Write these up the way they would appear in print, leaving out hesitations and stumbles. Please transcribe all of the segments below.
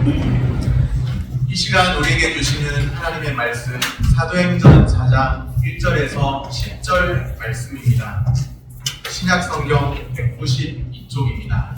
이 시간 우리에게 주시는 하나님의 말씀 사도행전 4장 1절에서 10절 말씀입니다. 신약성경 192쪽입니다.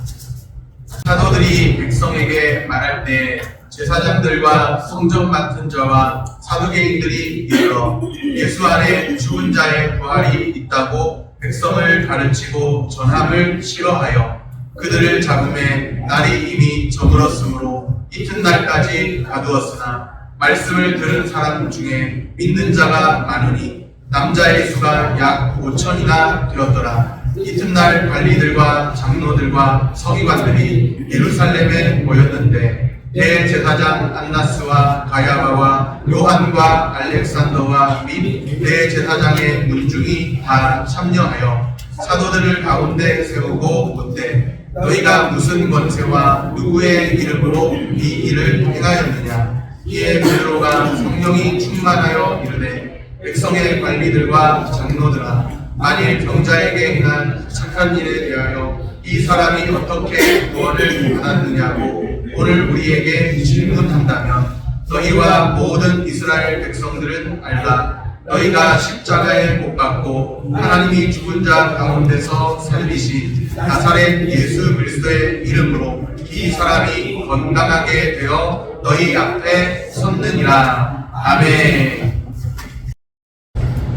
사도들이 백성에게 말할 때 제사장들과 성전 맡은 자와 사두개인들이 이르러 예수 안에 죽은 자의 부활이 있다고 백성을 가르치고 전함을 싫어하여 그들을 잡음에 날이 이미 저물었으므로 이튿날까지 가두었으나 말씀을 들은 사람 중에 믿는 자가 많으니 남자의 수가 약 5천이나 되었더라. 이튿날 관리들과 장로들과 서기관들이 예루살렘에 모였는데 대제사장 안나스와 가야바와 요한과 알렉산더와 및 대제사장의 문중이 다 참여하여 사도들을 가운데 세우고 묻되 너희가 무슨 권세와 누구의 이름으로 이 일을 행하였느냐. 이에 베드로가 성령이 충만하여 이르되 백성의 관리들과 장로들아 만일 병자에게 행한 착한 일에 대하여 이 사람이 어떻게 구원을 받았느냐고 오늘 우리에게 질문한다면 너희와 모든 이스라엘 백성들은 알라. 너희가 십자가에 못 박고 하나님이 죽은 자 가운데서 살리신 나사렛 예수 그리스도의 이름으로 이 사람이 건강하게 되어 너희 앞에 섰느니라. 아멘.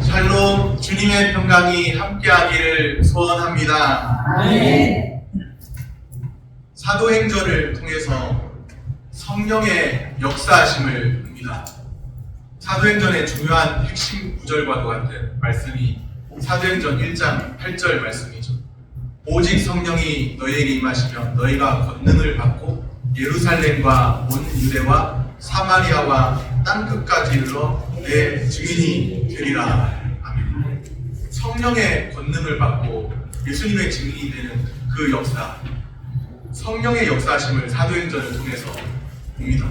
샬롬, 주님의 평강이 함께하기를 소원합니다. 아멘. 사도행전을 통해서 성령의 역사하심을 봅니다. 사도행전의 중요한 핵심 구절과도 같은 말씀이 사도행전 1장 8절 말씀이죠. 오직 성령이 너희에게 임하시면 너희가 권능을 받고 예루살렘과 온 유대와 사마리아와 땅끝까지 이르러 내 증인이 되리라. 아멘. 성령의 권능을 받고 예수님의 증인이 되는 그 역사, 성령의 역사하심을 사도행전을 통해서 봅니다.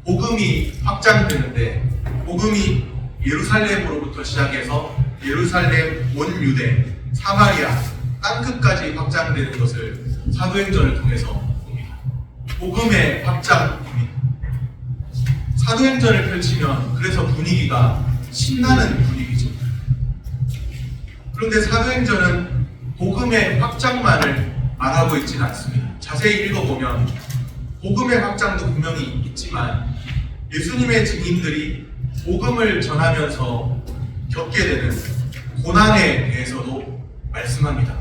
복음이 확장되는데 복음이 예루살렘으로부터 시작해서 예루살렘, 온 유대, 사마리아, 땅끝까지 확장되는 것을 사도행전을 통해서 봅니다. 복음의 확장입니다. 사도행전을 펼치면 그래서 분위기가 신나는 분위기죠. 그런데 사도행전은 복음의 확장만을 말하고 있지는 않습니다. 자세히 읽어보면 복음의 확장도 분명히 있지만 예수님의 증인들이 복음을 전하면서 겪게 되는 고난에 대해서도 말씀합니다.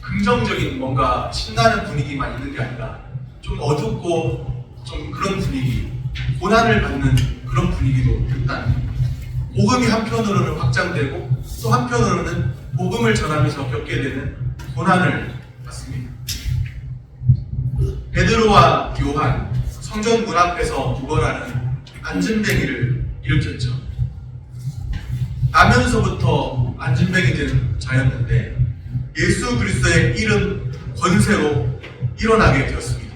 긍정적인 뭔가 신나는 분위기만 있는 게 아니라 좀 어둡고 좀 그런 분위기, 고난을 받는 그런 분위기도 있다는 겁니다. 복음이 한편으로는 확장되고 또 한편으로는 복음을 전하면서 겪게 되는 고난을 받습니다. 베드로와 요한, 성전 문 앞에서 구걸하는 안진뱅이를 일으켰죠. 나면서부터 안진뱅이 된 자였는데 예수 그리스도의 이름 권세로 일어나게 되었습니다.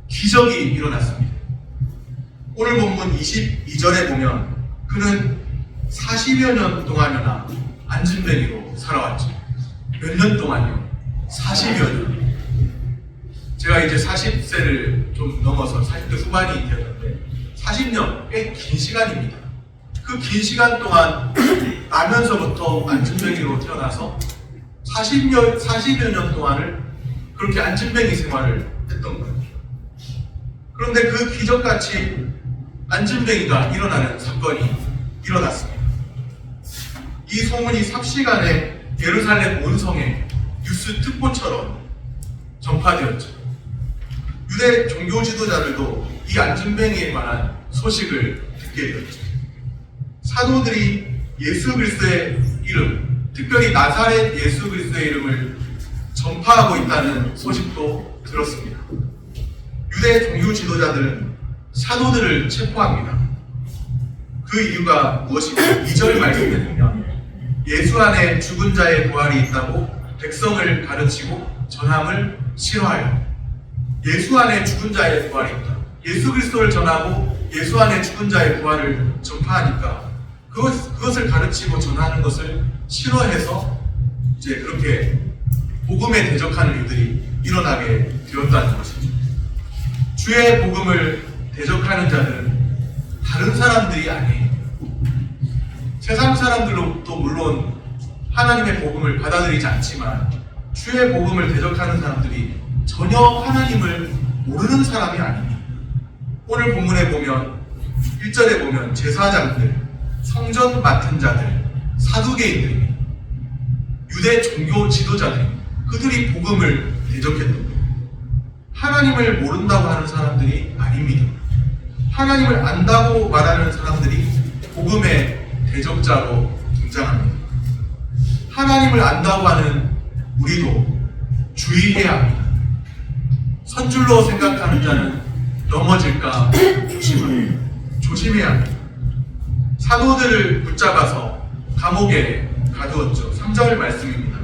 기적이 일어났습니다. 오늘 본문 22절에 보면 그는 40여 년 동안이나 안진뱅이로 살아왔죠. 몇 년 동안요? 40여 년. 제가 이제 40세를 좀 넘어서 40대 후반이 되었는데 40년, 꽤 긴 시간입니다. 그 긴 시간 동안 나면서부터 안진뱅이로 태어나서 40여 년 동안을 그렇게 안진뱅이 생활을 했던 거예요. 그런데 그 기적같이 안진뱅이가 일어나는 사건이 일어났습니다. 이 소문이 삽시간에 예루살렘 온 성에 뉴스 특보처럼 전파되었죠. 유대 종교 지도자들도 이 안진뱅이에 관한 소식을 듣게 되었죠. 사도들이 예수 그리스도의 이름, 특별히 나사렛 예수 그리스도의 이름을 전파하고 있다는 소식도 들었습니다. 유대 종교 지도자들은 사도들을 체포합니다. 그 이유가 무엇이냐? 2절 말씀에 보면 예수 안에 죽은 자의 부활이 있다고 백성을 가르치고 전함을 싫어하여 예수 안에 죽은 자의 부활이 있다. 예수 그리스도를 전하고 예수 안에 죽은 자의 부활을 전파하니까 그것을 가르치고 전하는 것을 싫어해서 이제 그렇게 복음에 대적하는 일들이 일어나게 되었다는 것이죠. 주의 복음을 대적하는 자들은 다른 사람들이 아니에요. 세상 사람들도 물론 하나님의 복음을 받아들이지 않지만 주의 복음을 대적하는 사람들이 전혀 하나님을 모르는 사람이 아닙니다. 오늘 본문에 보면 1절에 보면 제사장들, 성전 맡은 자들, 사두개인들입니다. 유대 종교 지도자들, 그들이 복음을 대적했던 거예요. 하나님을 모른다고 하는 사람들이 아닙니다. 하나님을 안다고 말하는 사람들이 복음의 대적자로 등장합니다. 하나님을 안다고 하는 우리도 주의해야 합니다. 선줄로 생각하는 자는 넘어질까 조심해야 합니다. 사도들을 붙잡아서 감옥에 가두었죠. 3절 말씀입니다.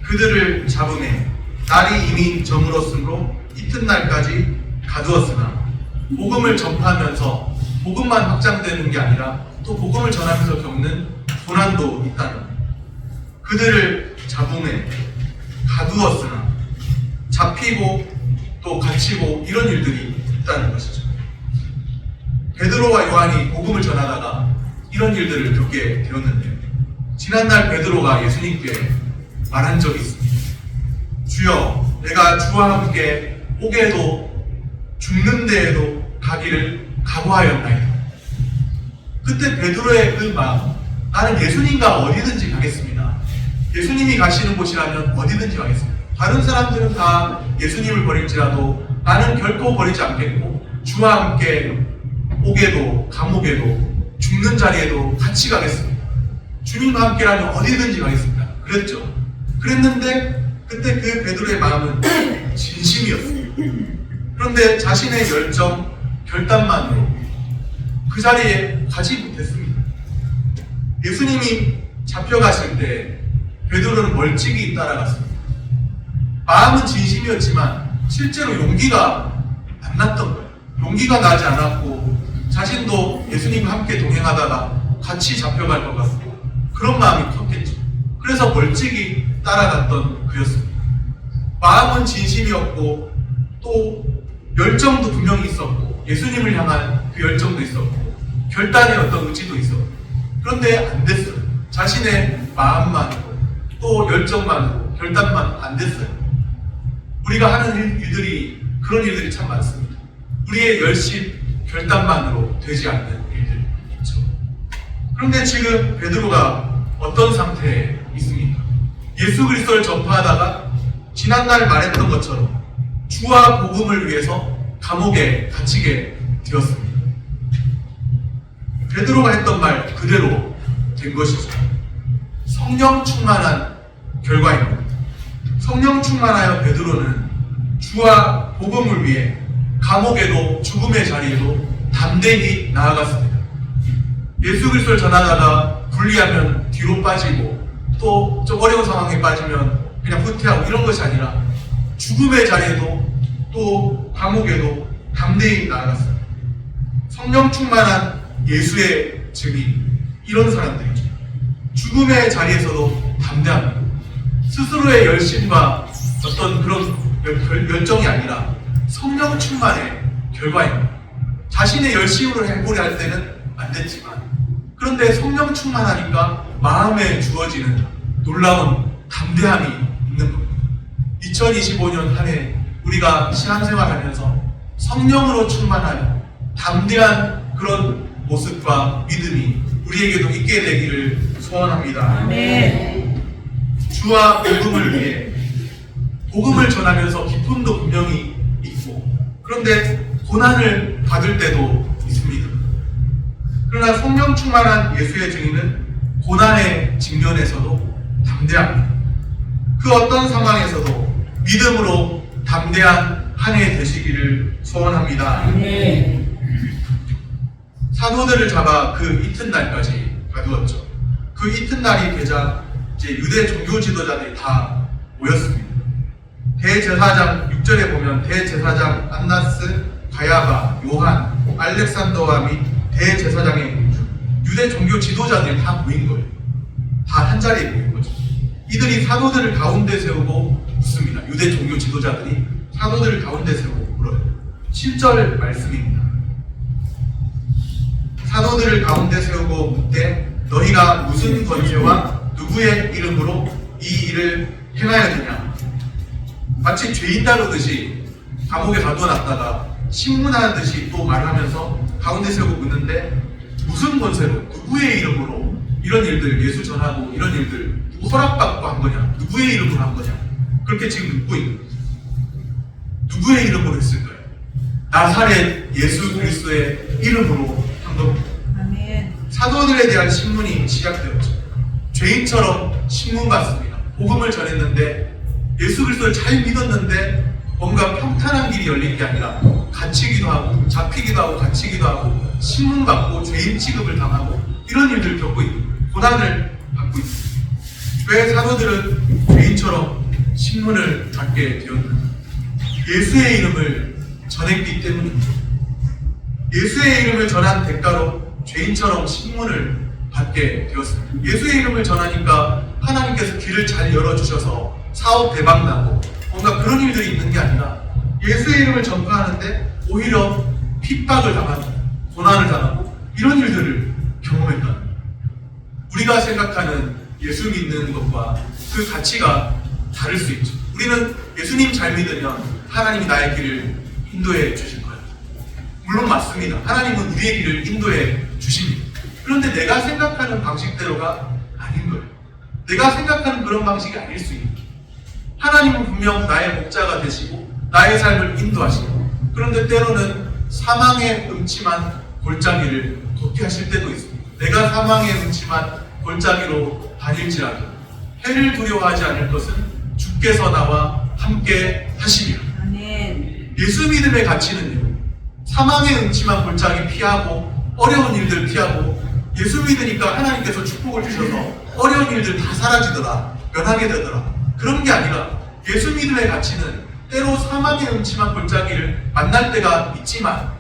그들을 잡음에 날이 이미 저물었으므로 이튿날까지 가두었으나 복음을 전파하면서 복음만 확장되는 게 아니라 또 복음을 전하면서 겪는 고난도 있다는 겁니다. 그들을 잡음에 가두었으나 잡히고 또 갇히고 이런 일들이 있다는 것이죠. 베드로와 요한이 복음을 전하다가 이런 일들을 겪게 되었는데요. 지난날 베드로가 예수님께 말한 적이 있습니다. 주여, 내가 주와 함께 옥에도 죽는 데에도 가기를 각오하였나이다. 그때 베드로의 그 마음, 나는 예수님과 어디든지 가겠습니다. 예수님이 가시는 곳이라면 어디든지 가겠습니다. 다른 사람들은 다 예수님을 버릴지라도 나는 결코 버리지 않겠고 주와 함께 옥에도 감옥에도 죽는 자리에도 같이 가겠습니다. 주님과 함께라면 어디든지 가겠습니다. 그랬죠. 그랬는데 그때 그 베드로의 마음은 진심이었어요. 그런데 자신의 열정, 결단만으로 그 자리에 가지 못했습니다. 예수님이 잡혀가실 때 베드로는 멀찍이 따라갔습니다. 마음은 진심이었지만 실제로 용기가 안 났던 거예요. 용기가 나지 않았고 자신도 예수님과 함께 동행하다가 같이 잡혀갈 것 같고 그런 마음이 컸겠죠. 그래서 멀찍이 따라갔던 그였습니다. 마음은 진심이었고 또 열정도 분명히 있었고 예수님을 향한 그 열정도 있었고 결단의 어떤 의지도 있었고 그런데 안 됐어요. 자신의 마음만으로 또 열정만으로 결단만 안 됐어요. 우리가 하는 일들이 그런 일들이 참 많습니다. 우리의 열심, 결단만으로 되지 않는 일들 있죠. 그런데 지금 베드로가 어떤 상태에 있습니까? 예수 그리스도를 전파하다가 지난날 말했던 것처럼 주와 복음을 위해서 감옥에 갇히게 되었습니다. 베드로가 했던 말 그대로 된 것이죠. 성령 충만한 결과입니다. 성령 충만하여 베드로는 주와 복음을 위해 감옥에도 죽음의 자리에도 담대히 나아갔습니다. 예수 그리스도를 전하다가 불리하면 뒤로 빠지고 또 좀 어려운 상황에 빠지면 그냥 후퇴하고 이런 것이 아니라 죽음의 자리에도 또 감옥에도 담대히 나아갔어요. 성령 충만한 예수의 증인, 이런 사람들이죠. 죽음의 자리에서도 담대합니다. 스스로의 열심과 어떤 그런 열정이 아니라 성령 충만의 결과입니다. 자신의 열심으로 행보를 할 때는 안 됐지만 그런데 성령 충만하니까 마음에 주어지는 놀라운 담대함이 있는 겁니다. 2025년 한 해 우리가 신앙생활하면서 성령으로 충만하여 담대한 그런 모습과 믿음이 우리에게도 있게 되기를 소원합니다. 아멘. 주와 복음을 위해 복음을 전하면서 기쁨도 분명히 있고 그런데 고난을 받을 때도 있습니다. 그러나 성령 충만한 예수의 증인은 고난의 직면에서도 담대합니다. 그 어떤 상황에서도 믿음으로 담대한 한 해 되시기를 소원합니다. 아멘. 사도들을 잡아 그 이튿날까지 가두었죠. 그 이튿날이 되자 이제 유대 종교 지도자들이 다 모였습니다. 대제사장 6절에 보면 대제사장 안나스, 가야바, 요한, 알렉산더와 및 대제사장의 유대 종교 지도자들이 다 모인 거예요. 다 한 자리에 모인 거죠. 이들이 사도들을 가운데 세우고 묻습니다. 유대 종교 지도자들이 사도들을 가운데 세우고 물어요. 7절 말씀입니다. 사도들을 가운데 세우고 묻되 너희가 무슨 권세와 누구의 이름으로 이 일을 행하였느냐. 마치 죄인 다루듯이 감옥에 가둬놨다가 신문하는 듯이 또 말하면서 가운데 세우고 묻는데 무슨 권세로 누구의 이름으로 이런 일들 예수 전하고 이런 일들 누구 허락받고 한 거냐, 누구의 이름으로 한 거냐, 그렇게 지금 묻고 있는 거죠. 누구의 이름으로 했을까요? 나사렛 예수 그리스도의 이름으로 한 겁니다. 아멘. 사도들에 대한 신문이 시작되었죠. 죄인처럼 신문 받습니다. 복음을 전했는데 예수 그리스도를 잘 믿었는데 뭔가 평탄한 길이 열린 게 아니라 갇히기도 하고 잡히기도 하고 갇히기도 하고 신문 받고 죄인 취급을 당하고 이런 일들을 겪고 있는 거예요. 고난을 받고 있습니다. 왜 사도들은 죄인처럼 신문을 받게 되었나? 예수의 이름을 전했기 때문입니다. 예수의 이름을 전한 대가로 죄인처럼 신문을 받게 되었습니다. 예수의 이름을 전하니까 하나님께서 길을 잘 열어주셔서 사업 대박나고 뭔가 그런 일들이 있는 게 아니라 예수의 이름을 전파하는데 오히려 핍박을 당하고 고난을 당하고 이런 일들을 경험했다. 우리가 생각하는 예수 믿는 것과 그 가치가 다를 수 있죠. 우리는 예수님 잘 믿으면 하나님이 나의 길을 인도해 주실 거예요. 물론 맞습니다. 하나님은 우리의 길을 인도해 주십니다. 그런데 내가 생각하는 방식대로가 아닌 거예요. 내가 생각하는 그런 방식이 아닐 수 있는 거예요. 하나님은 분명 나의 목자가 되시고 나의 삶을 인도하시고 그런데 때로는 사망의 음침한 골짜기를 걷게 하실 때도 있습니다. 내가 사망의 음침한 골짜기로 다닐지라도 해를 두려워하지 않을 것은 주께서 나와 함께 하시리라. 아멘. 예수 믿음의 가치는요, 사망의 음침한 골짜기 피하고 어려운 일들 피하고 예수 믿으니까 하나님께서 축복을 주셔서 어려운 일들 다 사라지더라, 면하게 되더라, 그런 게 아니라 예수 믿음의 가치는 때로 사망의 음침한 골짜기를 만날 때가 있지만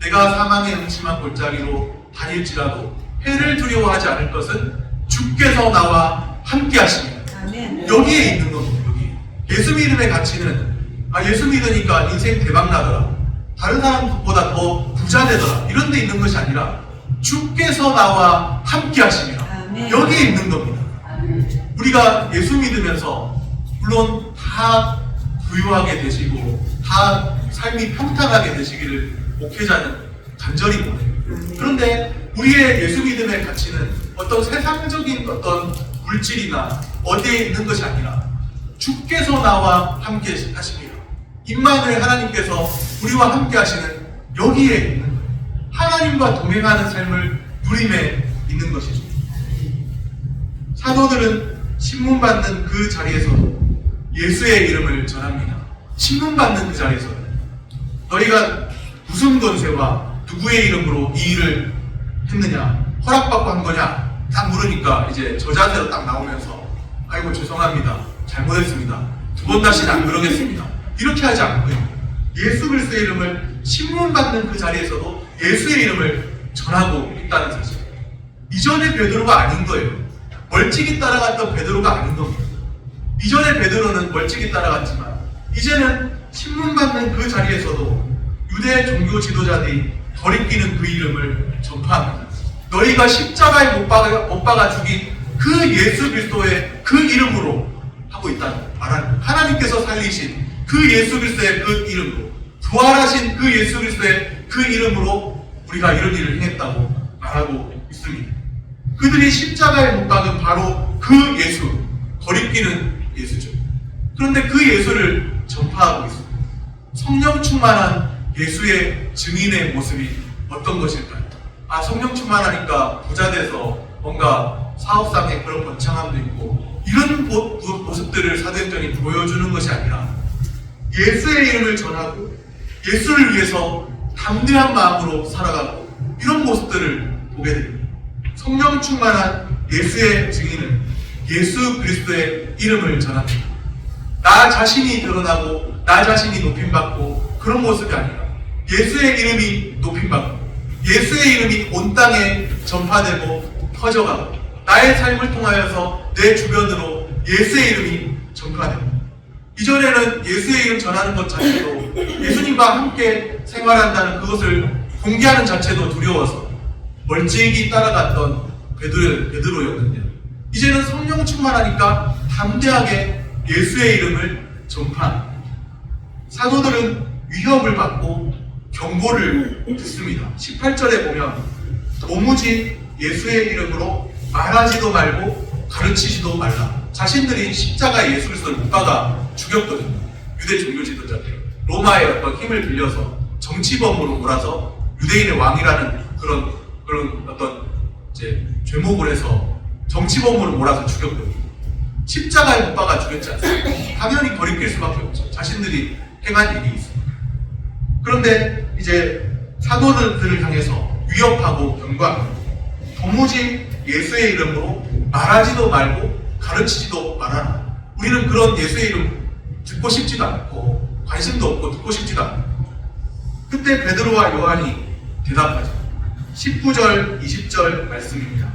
내가 사망의 음침한 골짜기로 다닐지라도 해를 두려워하지 않을 것은 주께서 나와 함께 하십니다. 아멘. 여기에 있는 겁니다. 여기 예수 믿음의 가치는 예수 믿으니까 인생 대박나더라, 다른 사람보다 더 부자 되더라, 이런 데 있는 것이 아니라 주께서 나와 함께 하십니다. 아멘. 여기에 있는 겁니다. 아멘. 우리가 예수 믿으면서 물론 다 부유하게 되시고 다 삶이 평탄하게 되시기를 목회자는 간절히 원해요. 그런데 우리의 예수 믿음의 가치는 어떤 세상적인 어떤 물질이나 어디에 있는 것이 아니라 주께서 나와 함께 하십니다. 임마누엘 하나님께서 우리와 함께 하시는 여기에 있는 거예요. 하나님과 동행하는 삶을 누림에 있는 것이죠. 사도들은 신문받는 그 자리에서도 예수의 이름을 전합니다. 신문받는 그 자리에서 너희가 무슨 권세와 누구의 이름으로 이 일을 했느냐, 허락받고 한 거냐 딱 물으니까 이제 저 자세로 딱 나오면서 아이고 죄송합니다, 잘못했습니다, 두 번 다시는 안 그러겠습니다, 이렇게 하지 않고요, 예수 그리스도의 이름을 신문받는 그 자리에서도 예수의 이름을 전하고 있다는 사실. 이전의 베드로가 아닌 거예요. 멀찍이 따라갔던 베드로가 아닌 겁니다. 이전의 베드로는 멀찍이 따라갔지만 이제는 신문받는 그 자리에서도 유대 종교 지도자들이 거리끼는 그 이름을 전파합니다. 너희가 십자가에 못 박아 죽인 그 예수 그리스도의 그 이름으로 하고 있다는 말하는 거예요. 하나님께서 살리신 그 예수 그리스도의 그 이름으로, 부활하신 그 예수 그리스도의 그 이름으로 우리가 이런 일을 행했다고 말하고 있습니다. 그들이 십자가에 못 박은 바로 그 예수, 거리끼는 예수죠. 그런데 그 예수를 전파하고 있습니다. 성령 충만한 예수의 증인의 모습이 어떤 것일까요? 성령 충만하니까 부자 돼서 뭔가 사업상의 그런 번창함도 있고 이런 모습들을 사도행전이 보여주는 것이 아니라 예수의 이름을 전하고 예수를 위해서 담대한 마음으로 살아가고 이런 모습들을 보게 됩니다. 성령 충만한 예수의 증인은 예수 그리스도의 이름을 전합니다. 나 자신이 드러나고 나 자신이 높임받고 그런 모습이 아니라 예수의 이름이 높임받고 예수의 이름이 온 땅에 전파되고 퍼져가고 나의 삶을 통하여서 내 주변으로 예수의 이름이 전파됩니다. 이전에는 예수의 이름 전하는 것 자체도 예수님과 함께 생활한다는 그것을 공개하는 자체도 두려워서 멀찍이 따라갔던 베드로였는데요. 이제는 성령 충만하니까 담대하게 예수의 이름을 전파합니다. 사도들은 위협을 받고 경고를 듣습니다. 18절에 보면 도무지 예수의 이름으로 말하지도 말고 가르치지도 말라. 자신들이 십자가에 예수 그리스도를 못 박아 죽였거든요. 유대 종교 지도자들. 로마의 어떤 힘을 빌려서 정치범으로 몰아서 유대인의 왕이라는 그런 어떤 이제 죄목을 해서 정치범으로 몰아서 죽였거든요. 십자가에 못 박아 죽였지 않습니까? 당연히 거리낄 수밖에 없죠. 자신들이 행한 일이 있습니다. 그런데 이제 사도들을 향해서 위협하고 경고합니다. 도무지 예수의 이름으로 말하지도 말고 가르치지도 말아라. 우리는 그런 예수의 이름 듣고 싶지도 않고 관심도 없고 듣고 싶지도 않고. 그때 베드로와 요한이 대답하죠. 19절, 20절 말씀입니다.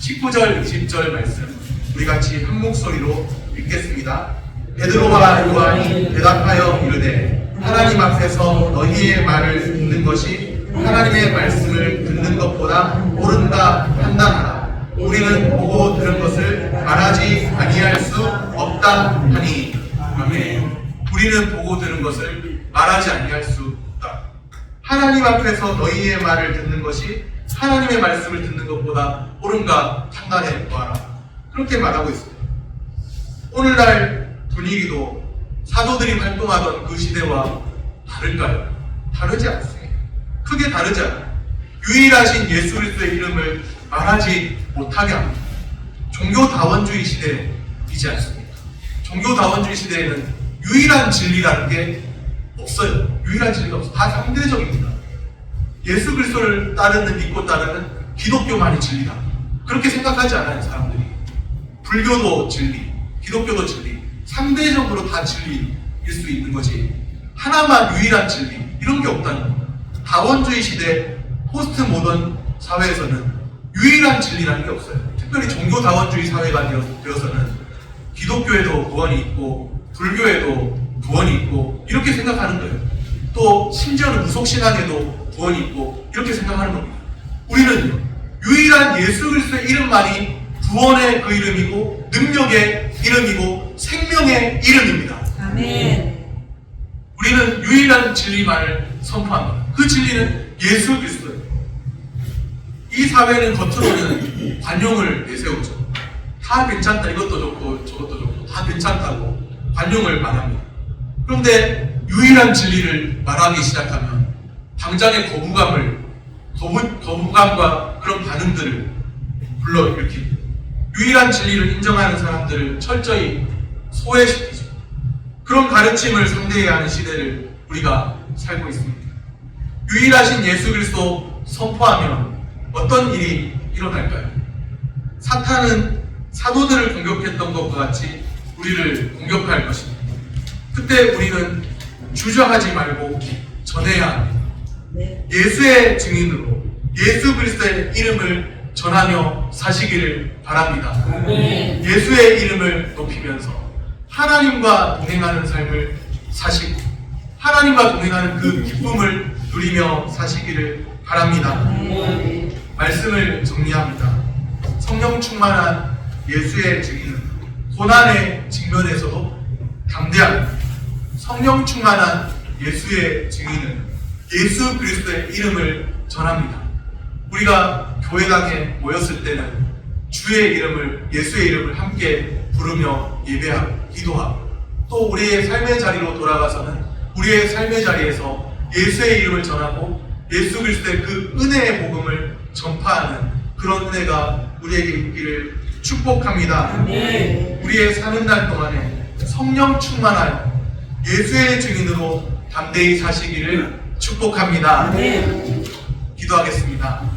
19절, 20절 말씀 우리 같이 한 목소리로 읽겠습니다. 베드로와 요한이 대답하여 이르되 하나님 앞에서 너희의 말을 듣는 것이 하나님의 말씀을 듣는 것보다 옳은가 판단하라. 우리는 보고 들은 것을 말하지 아니할 수 없다 하니. 아멘. 우리는 보고 들은 것을 말하지 아니할 수 없다. 하나님 앞에서 너희의 말을 듣는 것이 하나님의 말씀을 듣는 것보다 옳은가 판단해 보아라. 그렇게 말하고 있습니다. 오늘날 분위기도 사도들이 활동하던 그 시대와 다를까요? 다르지 않습니다. 크게 다르지 않아요. 유일하신 예수 그리스도의 이름을 말하지 못하게 합니다. 종교다원주의 시대이지 않습니까? 종교다원주의 시대에는 유일한 진리라는 게 없어요. 유일한 진리가 없어요. 다 상대적입니다. 예수 그리스도를 믿고 따르는 기독교만이 진리다. 그렇게 생각하지 않아요, 사람들이. 불교도 진리, 기독교도 진리, 상대적으로 다 진리일 수 있는 거지 하나만 유일한 진리 이런 게 없다는 겁니다. 다원주의 시대, 포스트 모던 사회에서는 유일한 진리라는 게 없어요. 특별히 종교 다원주의 사회가 되어서는 기독교에도 구원이 있고 불교에도 구원이 있고 이렇게 생각하는 거예요. 또 심지어는 무속신앙에도 구원이 있고 이렇게 생각하는 겁니다. 우리는 유일한 예수 그리스도의 이름만이 구원의 그 이름이고 능력의 이름이고 생명의 이름입니다. 아멘. 우리는 유일한 진리만을 선포합니다. 그 진리는 예수 그리스도예요. 이 사회는 겉으로는 관용을 내세우죠. 다 괜찮다, 이것도 좋고 저것도 좋고 다 괜찮다고 관용을 말합니다. 그런데 유일한 진리를 말하기 시작하면 당장의 거부감과 그런 반응들을 불러일으킵니다. 유일한 진리를 인정하는 사람들을 철저히 소외시키죠. 그런 가르침을 상대해야 하는 시대를 우리가 살고 있습니다. 유일하신 예수 그리스도 선포하면 어떤 일이 일어날까요? 사탄은 사도들을 공격했던 것과 같이 우리를 공격할 것입니다. 그때 우리는 주저하지 말고 전해야 합니다. 네. 예수의 증인으로 예수 그리스도의 이름을 전하며 사시기를 바랍니다. 아멘. 예수의 이름을 높이면서 하나님과 동행하는 삶을 사시고 하나님과 동행하는 그 기쁨을 누리며 사시기를 바랍니다. 아멘. 말씀을 정리합니다. 성령 충만한 예수의 증인은 고난의 직면에서도 담대합니다. 성령 충만한 예수의 증인은 예수 그리스도의 이름을 전합니다. 우리가 교회당에 모였을 때는 주의 이름을, 예수의 이름을 함께 부르며 예배하고 기도하고 또 우리의 삶의 자리로 돌아가서는 우리의 삶의 자리에서 예수의 이름을 전하고 예수 그리스도의 그 은혜의 복음을 전파하는 그런 은혜가 우리에게 있기를 축복합니다. 아멘. 우리의 사는 날 동안에 성령 충만하여 예수의 증인으로 담대히 사시기를 축복합니다. 아멘. 기도하겠습니다.